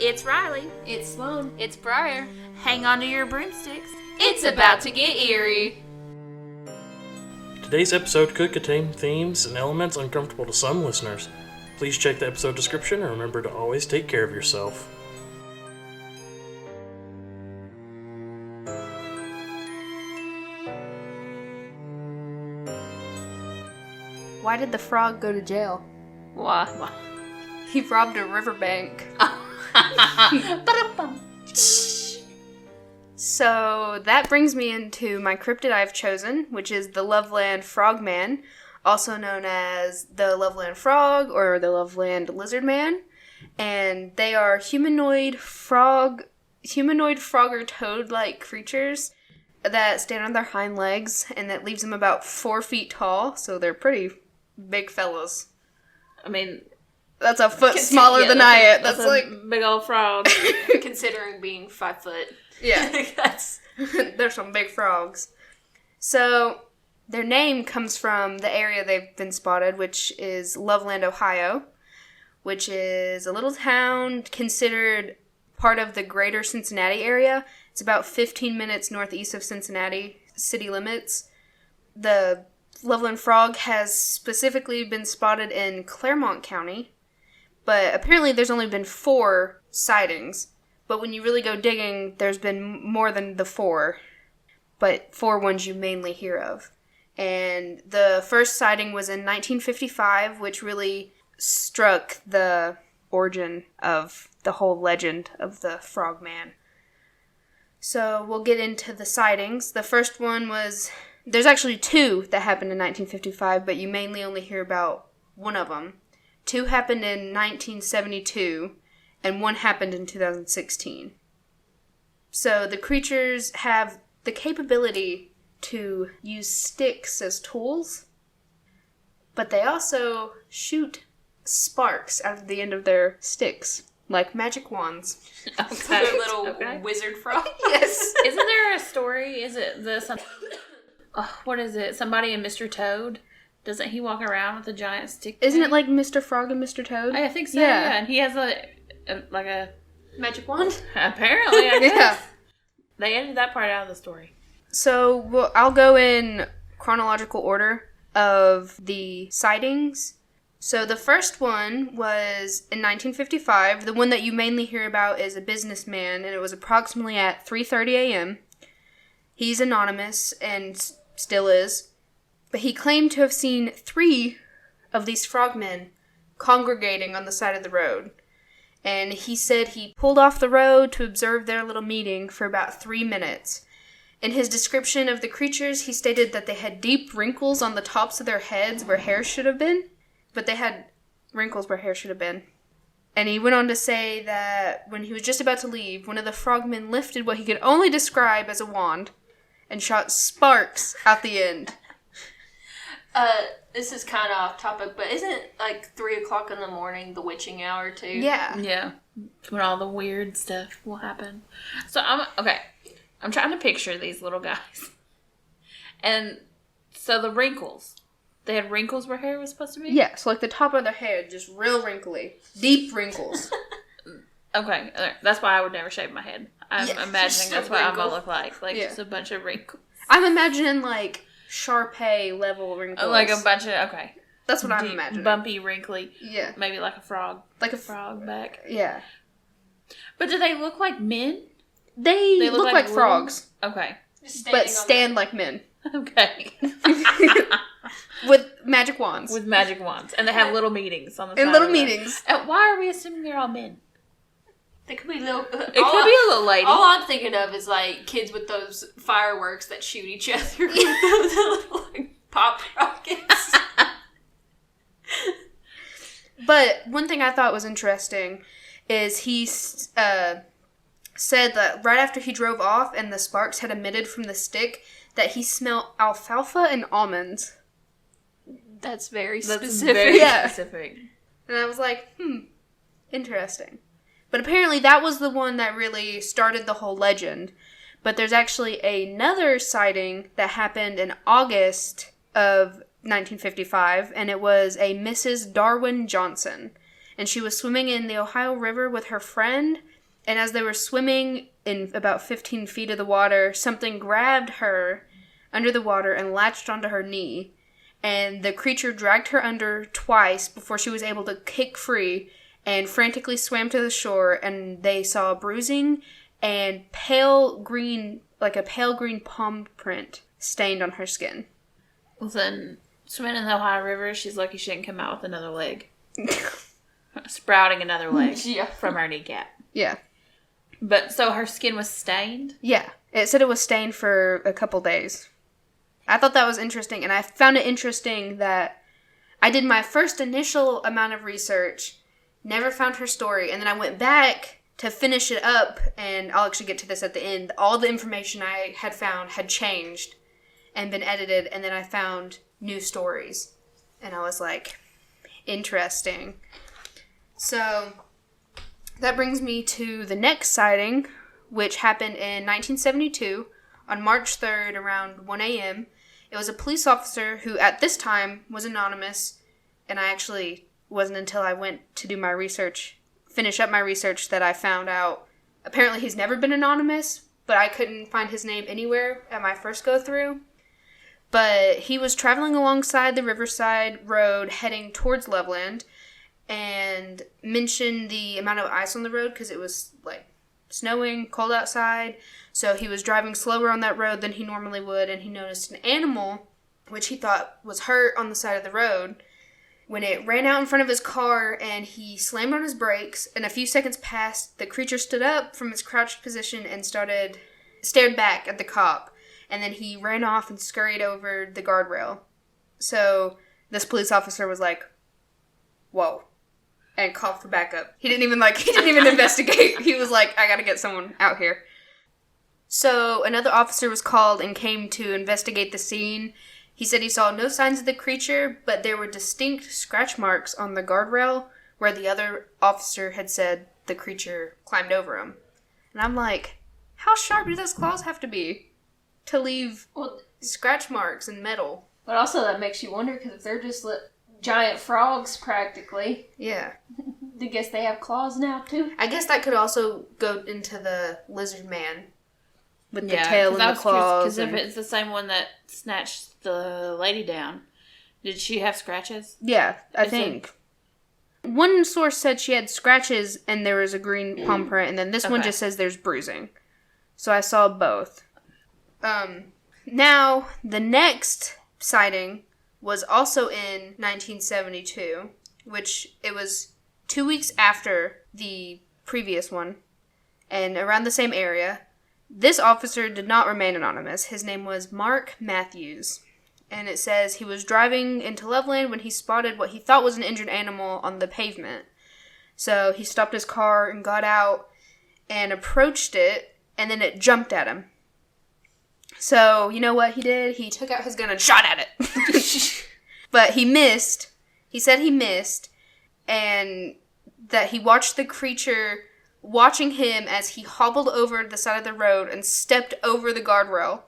It's Riley. It's Sloan. It's Briar. Hang on to your broomsticks. It's about to get eerie. Today's episode could contain themes and elements uncomfortable to some listeners. Please check the episode description and remember to always take care of yourself. Why did the frog go to jail? Why? He robbed a riverbank. So that brings me into my cryptid I've chosen, which is the Loveland Frogman, also known as the Loveland Frog or the Loveland Lizard Man. And they are humanoid frog or toad-like creatures that stand on their hind legs, and that leaves them about 4 feet tall, so they're pretty big fellas. I mean, that's a foot smaller than I am. That's like big old frog. Considering being 5 foot. Yeah. They're some big frogs. So, their name comes from the area they've been spotted, which is Loveland, Ohio, which is a little town considered part of the greater Cincinnati area. It's about 15 minutes northeast of Cincinnati city limits. The Loveland Frog has specifically been spotted in Claremont County, but apparently there's only been 4 sightings. But when you really go digging, there's been more than the 4, but 4 ones you mainly hear of. And the first sighting was in 1955, which really struck the origin of the whole legend of the Frogman. So we'll get into the sightings. The first one was, there's actually 2 that happened in 1955, but you mainly only hear about one of them. 2 happened in 1972. And 1 happened in 2016. So the creatures have the capability to use sticks as tools, but they also shoot sparks out of the end of their sticks, like magic wands. Okay. Their little wizard frog. Yes. Isn't there a story? Is it what is it? Somebody in Mr. Toad? Doesn't he walk around with a giant stick? Isn't it like Mr. Frog and Mr. Toad? I think so, yeah. And he has a magic wand? Apparently, I guess. Yeah. They edited that part out of the story. So, I'll go in chronological order of the sightings. So, the first one was in 1955. The one that you mainly hear about is a businessman, and it was approximately at 3:30 a.m. He's anonymous, and still is. But he claimed to have seen 3 of these frogmen congregating on the side of the road. And he said he pulled off the road to observe their little meeting for about 3 minutes. In his description of the creatures, he stated that they had deep wrinkles on the tops of their heads where hair should have been, but they had wrinkles where hair should have been. And he went on to say that when he was just about to leave, one of the frogmen lifted what he could only describe as a wand and shot sparks out the end. This is kind of off topic, but isn't like 3 o'clock in the morning the witching hour too? Yeah. Yeah. When all the weird stuff will happen. So I'm trying to picture these little guys. And so the wrinkles. They had wrinkles where hair was supposed to be? Yeah, so like the top of their head, just real wrinkly. Deep wrinkles. Okay, that's why I would never shave my head. I'm imagining that's what I'm going to look like. Like, yeah. Just a bunch of wrinkles. I'm imagining like Sharpay level wrinkles. Like a bunch of, okay. That's what I'm imagining. Bumpy, wrinkly. Yeah. Maybe like a frog. Like a frog back. Yeah. But do they look like men? They look like frogs. Okay. But stand like men. Okay. With magic wands. With magic wands. And they have little meetings on the side. In little meetings. And why are we assuming they're all men? They could be little. It could be a little lady. All I'm thinking of is like kids with those fireworks that shoot each other with the little like, pop rockets. But one thing I thought was interesting is he said that right after he drove off and the sparks had emitted from the stick, that he smelled alfalfa and almonds. That's very specific. That's very specific. And I was like, interesting. But apparently that was the one that really started the whole legend. But there's actually another sighting that happened in August of 1955, and it was a Mrs. Darwin Johnson. And she was swimming in the Ohio River with her friend, And as they were swimming in about 15 feet of the water, something grabbed her under the water and latched onto her knee. And the creature dragged her under twice before she was able to kick free and frantically swam to the shore. And they saw bruising and pale green palm print stained on her skin. Well, then, swimming in the Ohio River, she's lucky she didn't come out with another leg. Sprouting another leg from her kneecap. Yeah. But, so her skin was stained? Yeah. It said it was stained for a couple days. I thought that was interesting, and I found it interesting that I did my first initial amount of research, never found her story, and then I went back to finish it up, and I'll actually get to this at the end. All the information I had found had changed and been edited, and then I found new stories. And I was like, interesting. So, that brings me to the next sighting, which happened in 1972 on March 3rd around 1 a.m. It was a police officer who at this time was anonymous, and I actually wasn't until I went to do my research, finish up my research, that I found out apparently he's never been anonymous, but I couldn't find his name anywhere at my first go through. But he was traveling alongside the Riverside Road heading towards Loveland and mentioned the amount of ice on the road because it was like snowing, cold outside. So he was driving slower on that road than he normally would, and he noticed an animal, which he thought was hurt, on the side of the road. When it ran out in front of his car and he slammed on his brakes, and a few seconds passed, the creature stood up from its crouched position and stared back at the cop. And then he ran off and scurried over the guardrail. So this police officer was like, whoa, and called for backup. He didn't even investigate. He was like, I gotta get someone out here. So another officer was called and came to investigate the scene. He said he saw no signs of the creature, but there were distinct scratch marks on the guardrail where the other officer had said the creature climbed over him. And I'm like, how sharp do those claws have to be to leave scratch marks in metal? But also that makes you wonder, because if they're just giant frogs practically. Yeah. I guess they have claws now too. I guess that could also go into the lizard man. With the tail and the claws. Because if it's the same one that snatched the lady down, did she have scratches? Yeah, I think. One source said she had scratches and there was a green palm print, and then this one just says there's bruising. So I saw both. Now, the next sighting was also in 1972, which it was 2 weeks after the previous one, and around the same area. This officer did not remain anonymous. His name was Mark Matthews. And it says he was driving into Loveland when he spotted what he thought was an injured animal on the pavement. So he stopped his car and got out and approached it, and then it jumped at him. So, you know what he did? He took out his gun and shot at it. But he missed. He said he missed, and that he watched the creature watching him as he hobbled over the side of the road and stepped over the guardrail.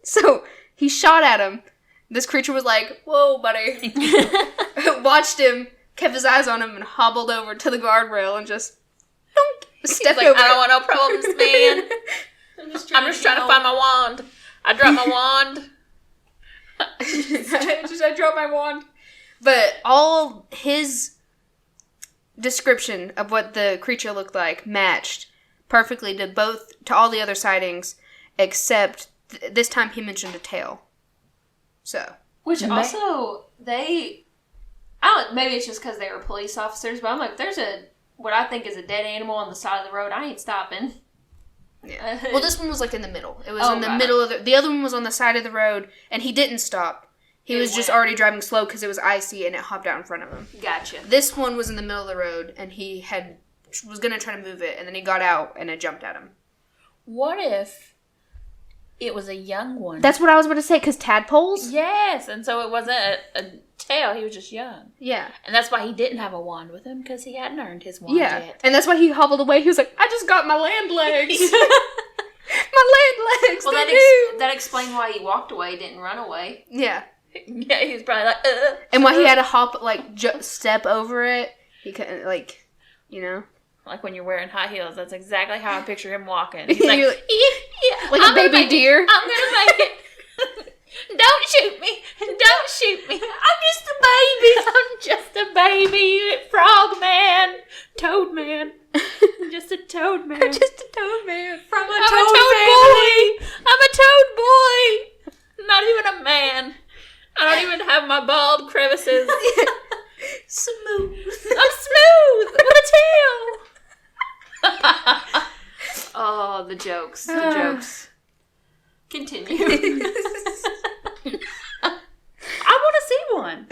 So he shot at him. This creature was like, whoa, buddy. Watched him, kept his eyes on him, and hobbled over to the guardrail and just stepped like, over I don't want no problems, man. I'm just trying to find my wand. I dropped my wand. I dropped my wand. But all his description of what the creature looked like matched perfectly to all the other sightings, except this time he mentioned a tail. So, which also maybe it's just because they were police officers, but I'm like, there's what I think is a dead animal on the side of the road. I ain't stopping. Yeah. Well, this one was like in the middle. It was in the middle of the other one was on the side of the road, and he didn't stop. He was just already driving slow because it was icy and it hopped out in front of him. Gotcha. This one was in the middle of the road, and he was going to try to move it, and then he got out and it jumped at him. What if it was a young one? That's what I was about to say, because tadpoles? Yes, and so it wasn't a tail, he was just young. Yeah. And that's why he didn't have a wand with him, because he hadn't earned his wand yet. And that's why he hobbled away. He was like, I just got my land legs. My land legs. Well, that explained why he walked away, didn't run away. Yeah. Yeah, he was probably like, And why he had to hop, step over it. He couldn't, Like when you're wearing high heels. That's exactly how I picture him walking. He's like, like a baby deer. I'm gonna make it. Don't shoot me. Don't shoot me. I'm just a baby. I'm just a baby frogman. Toad man. I'm just a toad man. I'm just a toad man from a I'm toad a toad family. boy. I'm a toad boy. Not even a man. I don't even have my bald crevices. Smooth. I'm smooth with a tail. Oh, the jokes. The jokes. Continue. I want to see one.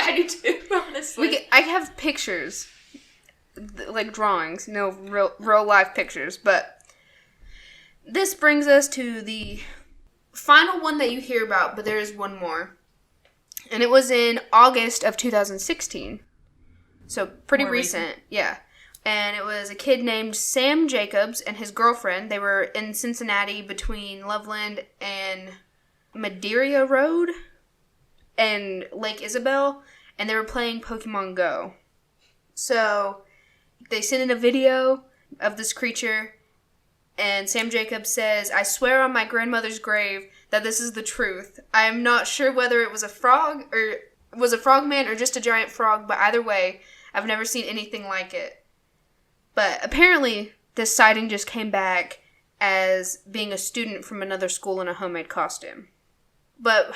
I do too, honestly. I have pictures, like drawings, real life pictures. But this brings us to the final one that you hear about. But there is one more, and it was in August of 2016, so pretty recent. Yeah. And it was a kid named Sam Jacobs and his girlfriend. They were in Cincinnati between Loveland and Madeira Road and Lake Isabel, and they were playing Pokemon Go. So they sent in a video of this creature, and Sam Jacobs says, "I swear on my grandmother's grave that this is the truth. I am not sure whether it was a frog or was a frogman or just a giant frog, but either way, I've never seen anything like it." But apparently, this sighting just came back as being a student from another school in a homemade costume. But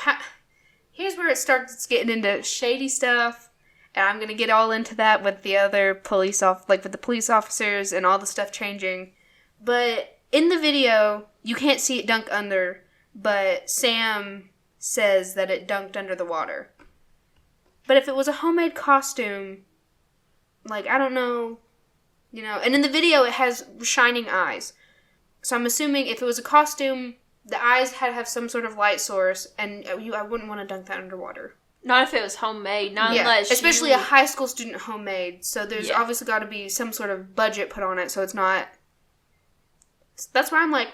here's where it starts getting into shady stuff, and I'm gonna get all into that with the other with the police officers and all the stuff changing. But in the video, you can't see it dunk under, but Sam says that it dunked under the water. But if it was a homemade costume, like, I don't know. And in the video, it has shining eyes. So I'm assuming if it was a costume, the eyes had to have some sort of light source, and I wouldn't want to dunk that underwater. Not if it was homemade, unless especially a high school student homemade, so there's obviously got to be some sort of budget put on it, so it's not... That's why I'm like,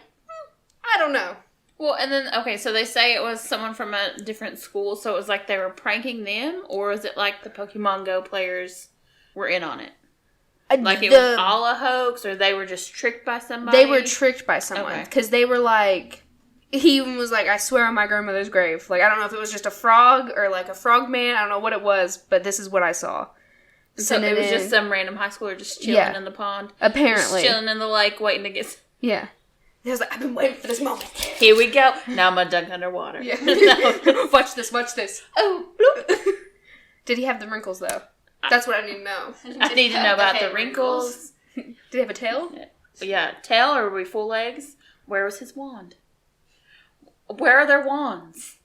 I don't know. Well, and then, okay, so they say it was someone from a different school, so it was like they were pranking them, or is it like the Pokemon Go players were in on it? Like it was all a hoax, or they were just tricked by somebody? They were tricked by someone. Because they were like... He even was like, "I swear on my grandmother's grave." Like, I don't know if it was just a frog or like a frogman. I don't know what it was, but this is what I saw. So it was just some random high schooler just chilling in the pond? Apparently. Just chilling in the lake, waiting to get... Yeah. He was like, "I've been waiting for this moment. Here we go. Now I'm going to dunk underwater." Yeah. Watch this. Oh, bloop. Did he have the wrinkles, though? That's what I need to know. I need to know about the wrinkles. Did he have a tail? Yeah, tail, or were we full legs? Where was his wand? Where are their wands?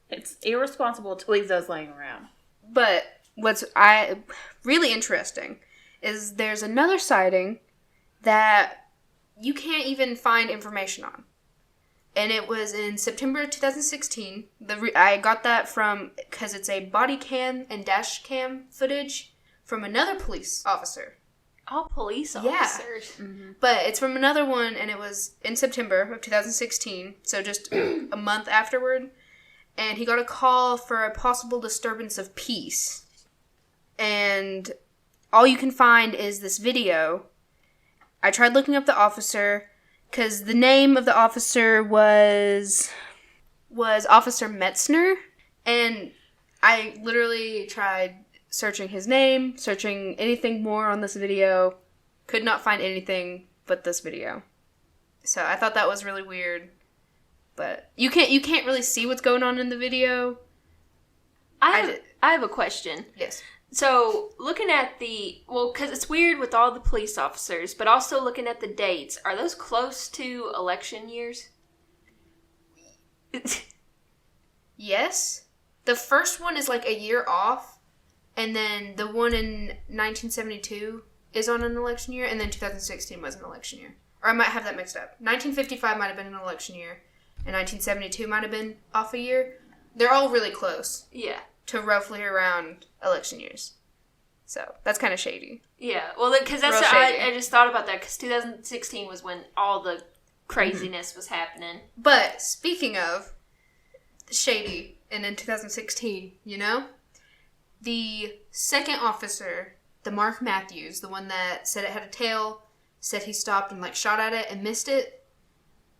It's irresponsible to leave those laying around. But what's really interesting is there's another sighting that you can't even find information on. And it was in September 2016. I got that because it's a body cam and dash cam footage from another police officer. All police officers. Yeah. Mm-hmm. But it's from another one, and it was in September of 2016, so just a month afterward. And he got a call for a possible disturbance of peace. And all you can find is this video. I tried looking up the officer, because the name of the officer was Officer Metzner. And I literally tried searching his name, searching anything more on this video. Could not find anything but this video. So I thought that was really weird. But you can't really see what's going on in the video. I have a question. Yes. So, looking at because it's weird with all the police officers, but also looking at the dates, are those close to election years? Yes. The first one is like a year off, and then the one in 1972 is on an election year, and then 2016 was an election year. Or I might have that mixed up. 1955 might have been an election year, and 1972 might have been off a year. They're all really close. Yeah. To roughly around election years. So, that's kind of shady. Yeah, well, because that's I just thought about that, because 2016 was when all the craziness was happening. But, speaking of shady, and in 2016, the second officer the Mark Matthews, the one that said it had a tail, said he stopped and like shot at it and missed it.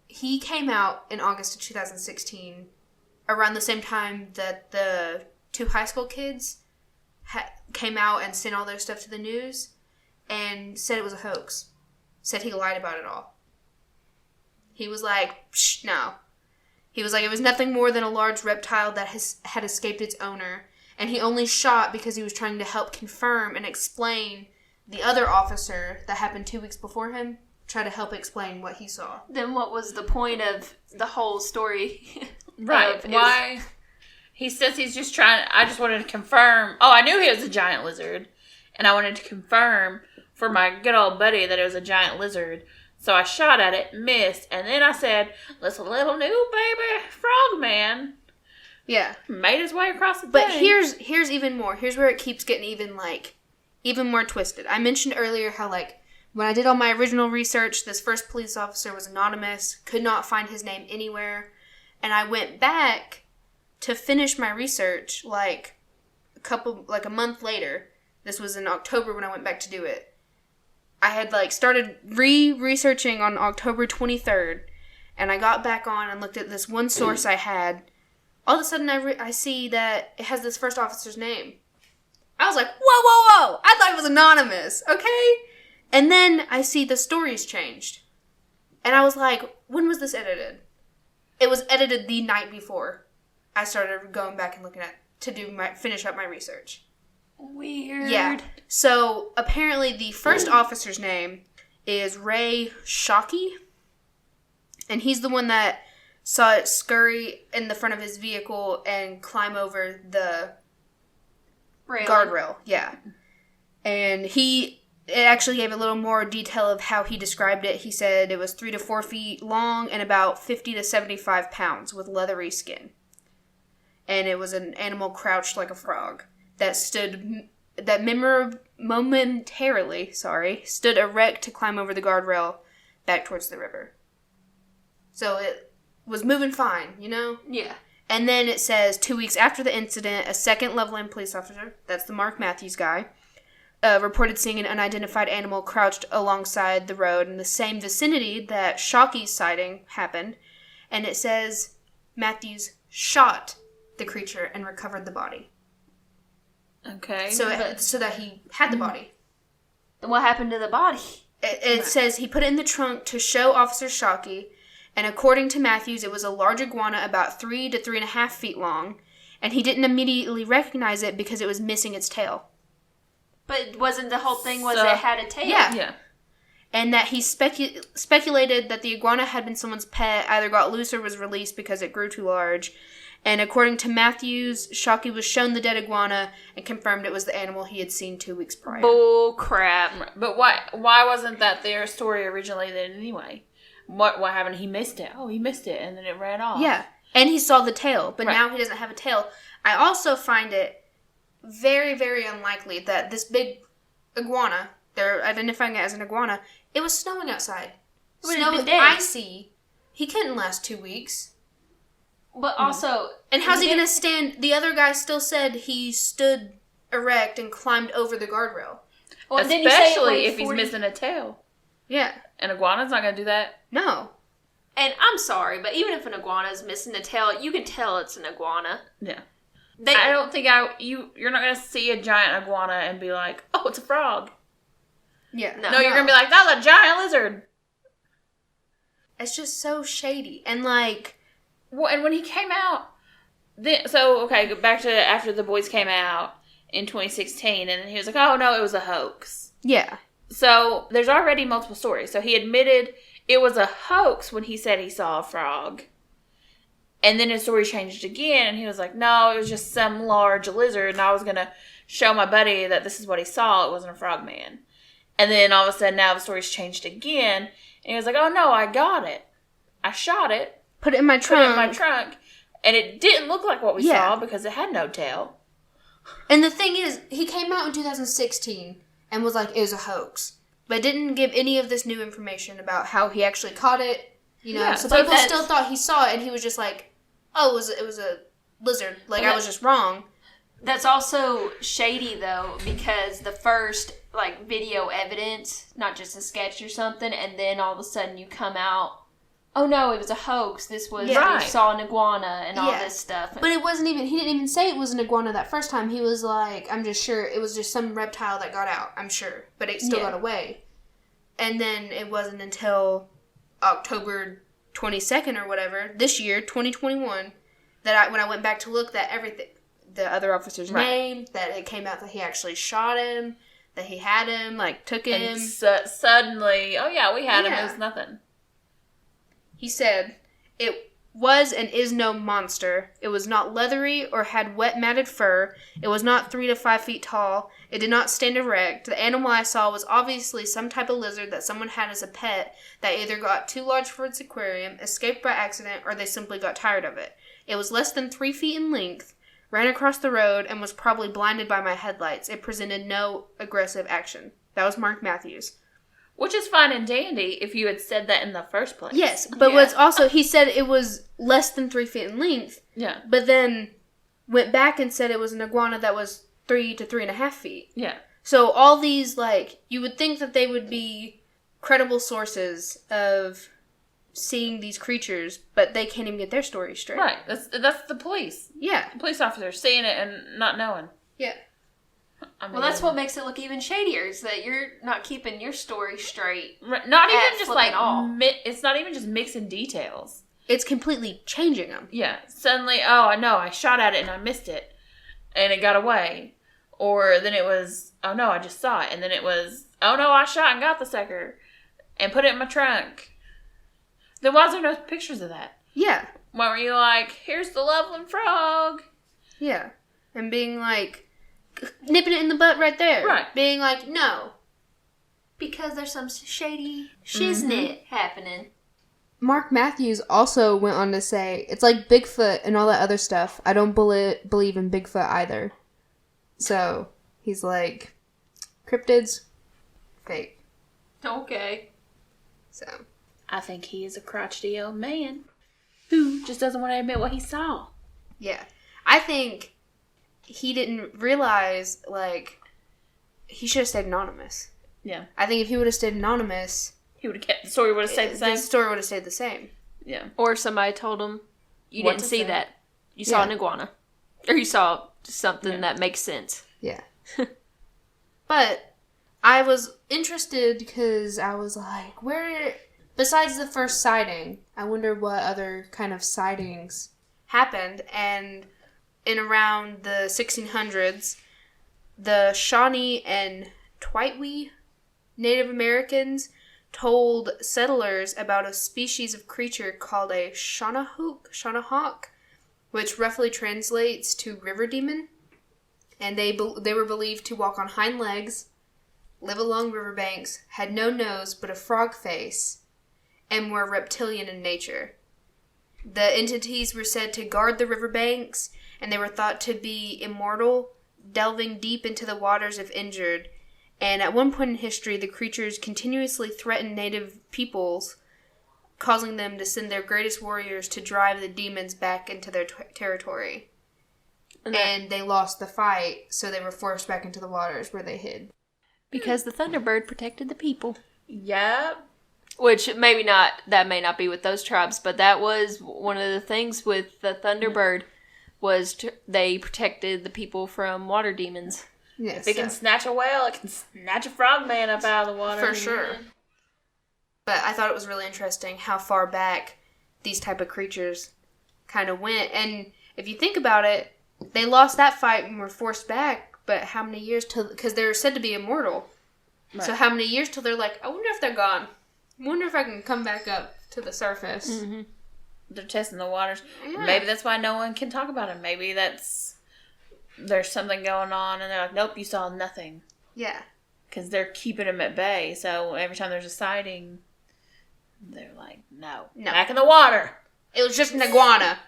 He came out in August of 2016, around the same time that the 2 high school kids came out and sent all their stuff to the news, and said it was a hoax. Said he lied about it all. He was like, psh, no. He was like, it was nothing more than a large reptile that had escaped its owner, and he only shot because he was trying to help confirm and explain the other officer that happened 2 weeks before him, try to help explain what he saw. Then what was the point of the whole story? Right. Why? He says he's just trying... I just wanted to confirm... Oh, I knew he was a giant lizard. And I wanted to confirm for my good old buddy that it was a giant lizard. So I shot at it, missed, and then I said, this little new baby frogman... Yeah. Made his way across the But thing. here's even more. Here's where it keeps getting even more twisted. I mentioned earlier how, like, when I did all my original research, this first police officer was anonymous, could not find his name anywhere. And I went back to finish my research, like, a month later. This was in October when I went back to do it. I had, like, started researching on October 23rd, and I got back on and looked at this one source I had. All of a sudden, I see that it has this first officer's name. I was like, whoa! I thought it was anonymous, okay? And then I see the stories changed. And I was like, when was this edited? It was edited the night before I started going back and looking at to finish up my research. Weird. Yeah. So apparently the first officer's name is Ray Shockey, and he's the one that saw it scurry in the front of his vehicle and climb over the guardrail. Yeah. And it actually gave a little more detail of how he described it. He said it was 3 to 4 feet long and about 50 to 75 pounds with leathery skin. And it was an animal crouched like a frog that momentarily stood erect to climb over the guardrail back towards the river. So it was moving fine, you know? Yeah. And then it says 2 weeks after the incident, a second Loveland police officer, that's the Mark Matthews guy, reported seeing an unidentified animal crouched alongside the road in the same vicinity that Shockey's sighting happened. And it says Matthews shot the creature and recovered the body. Okay. So that he had the body. Then what happened to the body? It says he put it in the trunk to show Officer Shockey, and according to Matthews, it was a large iguana about 3 to 3.5 feet long, and he didn't immediately recognize it because it was missing its tail. But wasn't the whole thing it had a tail? Yeah. And that he speculated that the iguana had been someone's pet, either got loose or was released because it grew too large. And according to Matthews, Shockey was shown the dead iguana and confirmed it was the animal he had seen 2 weeks prior. Bull crap. But why wasn't that their story originally then anyway? What happened? He missed it. Oh, he missed it, and then it ran off. Yeah, and he saw the tail, but Right. now he doesn't have a tail. I also find it very, very unlikely that this big iguana, they're identifying it as an iguana, it was snowing outside. It would Snow have was been dead. icy. He couldn't last 2 weeks. But also... And how's he going to stand? The other guy still said he stood erect and climbed over the guardrail. Well, didn't you say it Especially weighed if he's 40 missing a tail. Yeah. An iguana's not going to do that. No. And I'm sorry, but even if an iguana is missing a tail, you can tell it's an iguana. Yeah. I don't think you're not going to see a giant iguana and be like, oh, it's a frog. Yeah. No, you're going to be like, that's a giant lizard. It's just so shady. And like... Well, and when he came out, go back to after the boys came out in 2016, and then he was like, oh, no, it was a hoax. Yeah. So there's already multiple stories. So he admitted it was a hoax when he said he saw a frog. And then his story changed again, and he was like, no, it was just some large lizard, and I was going to show my buddy that this is what he saw. It wasn't a frogman. And then all of a sudden, now the story's changed again, and he was like, oh, no, I got it. I shot it. Put it in my trunk. And it didn't look like what we saw because it had no tail. And the thing is, he came out in 2016 and was like, it was a hoax. But didn't give any of this new information about how he actually caught it. You know, Yeah, so so people still thought he saw it, and he was just like, oh, it was a lizard. Like, I was just wrong. That's also shady, though, because the first, like, video evidence, not just a sketch or something, and then all of a sudden you come out, oh no, it was a hoax. This was, you saw an iguana and all this stuff. But it wasn't even, he didn't even say it was an iguana that first time. He was like, I'm just sure it was just some reptile that got out, I'm sure. But it still got away. And then it wasn't until October 22nd or whatever, this year, 2021, that when I went back to look, that everything, the other officer's name, that it came out that he actually shot him, that he had him, like, took him. And suddenly, oh yeah, we had him, it was nothing. He said, it was and is no monster. It was not leathery or had wet matted fur. It was not 3 to 5 feet tall. It did not stand erect. The animal I saw was obviously some type of lizard that someone had as a pet that either got too large for its aquarium, escaped by accident, or they simply got tired of it. It was less than 3 feet in length, ran across the road, and was probably blinded by my headlights. It presented no aggressive action. That was Mark Matthews. Which is fine and dandy if you had said that in the first place. Yes, but what's also, he said it was less than 3 feet in length. Yeah. But then went back and said it was an iguana that was 3 to 3.5 feet. Yeah. So all these, like, you would think that they would be credible sources of seeing these creatures, but they can't even get their story straight. Right. That's the police. Yeah. The police officers seeing it and not knowing. Yeah. I mean, well, that's what makes it look even shadier, is that you're not keeping your story straight. Not even just like all. It's not even just mixing details. It's completely changing them. Yeah. Suddenly, oh, I know, I shot at it and I missed it, and it got away. Or then it was, oh no, I just saw it, and then it was, oh no, I shot and got the sucker, and put it in my trunk. Then why is there no pictures of that? Yeah. Why were you like, here's the Loveland Frog? Yeah. And being like, nipping it in the butt right there. Right. Being like, no. Because there's some shady shiznit happening. Mark Matthews also went on to say, it's like Bigfoot and all that other stuff. I don't believe in Bigfoot either. So, he's like, cryptids, fake. Okay. So. I think he is a crotchety old man who just doesn't want to admit what he saw. Yeah. I think he didn't realize, like, he should have stayed anonymous. Yeah. I think if he would have stayed anonymous, The story would have stayed the same. The story would have stayed the same. Yeah. Or somebody told him, you What didn't to see say. that. You saw an iguana. Or you saw something that makes sense. Yeah. But I was interested because I was like, besides the first sighting, I wonder what other kind of sightings happened. And in around the 1600s, the Shawnee and Twitewee Native Americans told settlers about a species of creature called a Shawanohawk, which roughly translates to river demon. And they were believed to walk on hind legs, live along riverbanks, had no nose but a frog face, and were reptilian in nature. The entities were said to guard the riverbanks, and they were thought to be immortal, delving deep into the waters if injured. And at one point in history, the creatures continuously threatened native peoples, causing them to send their greatest warriors to drive the demons back into their territory. And they lost the fight, so they were forced back into the waters where they hid. Because the Thunderbird protected the people. Yep. Which that may not be with those tribes, but that was one of the things with the Thunderbird was they protected the people from water demons. If Yes, it can snatch a whale, it can snatch a frogman up out of the water. for sure. But I thought it was really interesting how far back these type of creatures kind of went. And if you think about it, they lost that fight and were forced back, but how many years till, because they're said to be immortal. Right. So how many years till they're like, I wonder if they're gone. I wonder if I can come back up to the surface. Mm-hmm. They're testing the waters. Yeah. Maybe that's why no one can talk about it. Maybe there's something going on and they're like, nope, you saw nothing. Yeah. Because they're keeping them at bay. So every time there's a sighting, they're like, no. Back in the water. It was just an iguana.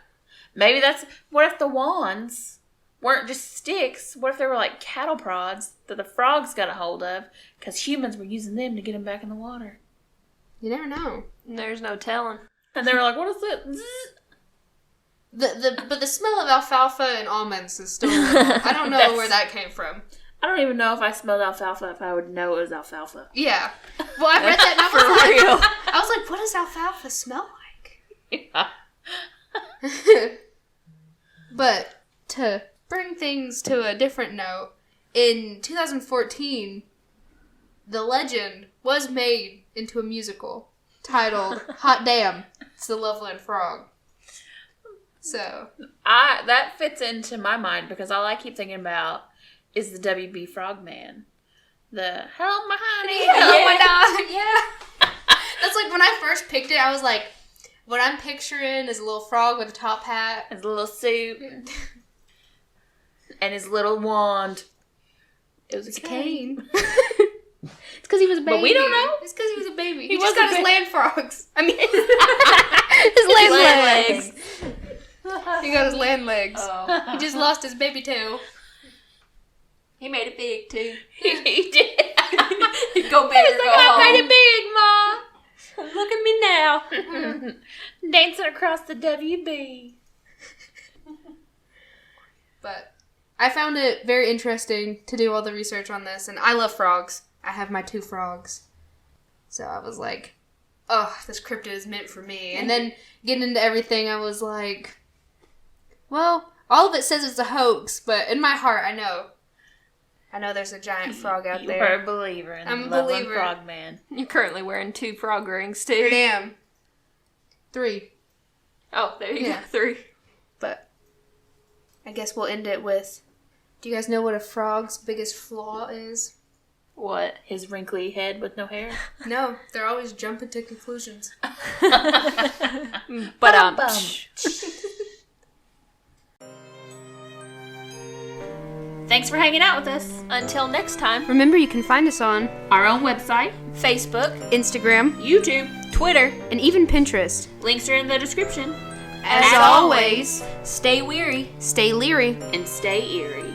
Maybe what if the wands weren't just sticks? What if they were like cattle prods that the frogs got a hold of because humans were using them to get them back in the water? You never know. There's no telling. And they were like, what is it? But the smell of alfalfa and almonds is still. I don't know where that came from. I don't even know if I smelled alfalfa if I would know it was alfalfa. Yeah. Well, I read that and I was like, what does alfalfa smell like? Yeah. But to bring things to a different note, in 2014, the legend was made into a musical titled Hot Damn, It's the Loveland Frog. So that fits into my mind because all I keep thinking about is the WB Frogman. The hello, my honey. Oh my god, yeah. That's like when I first picked it, I was like, what I'm picturing is a little frog with a top hat. His little suit. And his little wand. It was a cane. It's because he was a baby. But we don't know. It's because he was a baby. He just got his land frogs. I mean, his land legs. He got his land legs. Oh. He just lost his baby tail. He made it big, too. He did. Go big or go home. I made it big, Ma. Look at me now. Dancing across the WB. But I found it very interesting to do all the research on this, and I love frogs. I have my 2 frogs. So I was like, oh, this cryptid is meant for me. And then getting into everything, I was like, well, all of it says it's a hoax, but in my heart, I know there's a giant frog out there. You're a believer in I'm the a Loveland believer. Frogman. You're currently wearing 2 frog rings, too. I am. 3. Oh, there you go. 3. But I guess we'll end it with, do you guys know what a frog's biggest flaw is? What? His wrinkly head with no hair? No, they're always jumping to conclusions. But, Thanks for hanging out with us. until next time, Remember, you can find us on Our own website, Facebook, Instagram, YouTube, Twitter, and even Pinterest. links are in the description. As always, stay weary. stay leery. And stay eerie.